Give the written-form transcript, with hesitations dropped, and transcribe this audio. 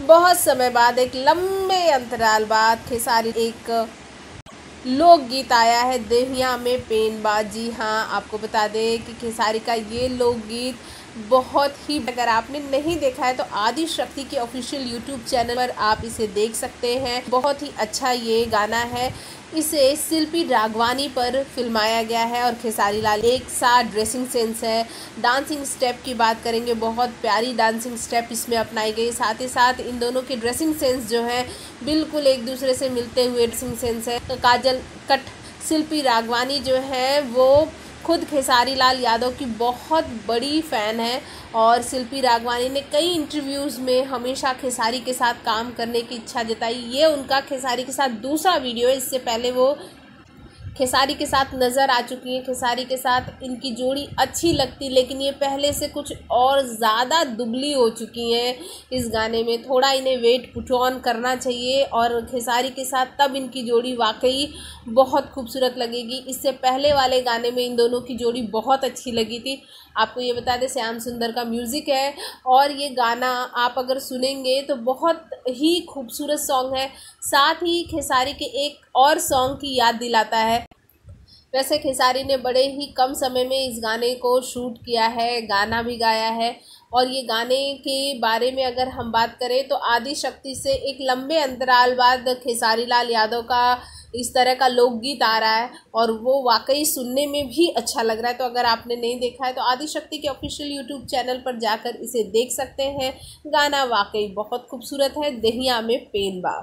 बहुत समय बाद, एक लंबे अंतराल बाद खेसारी एक लोकगीत आया है, देहिया में पेन बा। जी हाँ, आपको बता दें कि खेसारी का ये लोकगीत बहुत ही, अगर आपने नहीं देखा है तो आदि शक्ति के ऑफिशियल यूट्यूब चैनल पर आप इसे देख सकते हैं। बहुत ही अच्छा ये गाना है। इसे शिल्पी राघवानी पर फिल्माया गया है और खेसारी लाल एक साथ ड्रेसिंग सेंस है। डांसिंग स्टेप की बात करेंगे, बहुत प्यारी डांसिंग स्टेप इसमें अपनाई गई। साथ ही साथ इन दोनों के ड्रेसिंग सेंस जो है बिल्कुल एक दूसरे से मिलते हुए ड्रेसिंग सेंस है। काजल कट शिल्पी राघवानी जो है वो खुद खेसारी लाल यादव की बहुत बड़ी फ़ैन है और शिल्पी राघवानी ने कई इंटरव्यूज़ में हमेशा खेसारी के साथ काम करने की इच्छा जताई। ये उनका खेसारी के साथ दूसरा वीडियो है। इससे पहले वो खेसारी के साथ नज़र आ चुकी हैं। खेसारी के साथ इनकी जोड़ी अच्छी लगती, लेकिन ये पहले से कुछ और ज़्यादा दुबली हो चुकी हैं इस गाने में। थोड़ा इन्हें वेट पुट ऑन करना चाहिए और खेसारी के साथ तब इनकी जोड़ी वाकई बहुत खूबसूरत लगेगी। इससे पहले वाले गाने में इन दोनों की जोड़ी बहुत अच्छी लगी थी। आपको ये बता दें, श्याम सुंदर का म्यूज़िक है और ये गाना आप अगर सुनेंगे तो बहुत ही खूबसूरत सॉन्ग है। साथ ही खेसारी के एक और सॉन्ग की याद दिलाता है। वैसे खेसारी ने बड़े ही कम समय में इस गाने को शूट किया है, गाना भी गाया है और ये गाने के बारे में अगर हम बात करें तो आदि शक्ति से एक लंबे अंतराल बाद खेसारी लाल यादव का इस तरह का लोकगीत आ रहा है और वो वाकई सुनने में भी अच्छा लग रहा है। तो अगर आपने नहीं देखा है तो आदि शक्ति के ऑफिशियल यूट्यूब चैनल पर जाकर इसे देख सकते हैं। गाना वाकई बहुत खूबसूरत है, देहिया में पेन बा।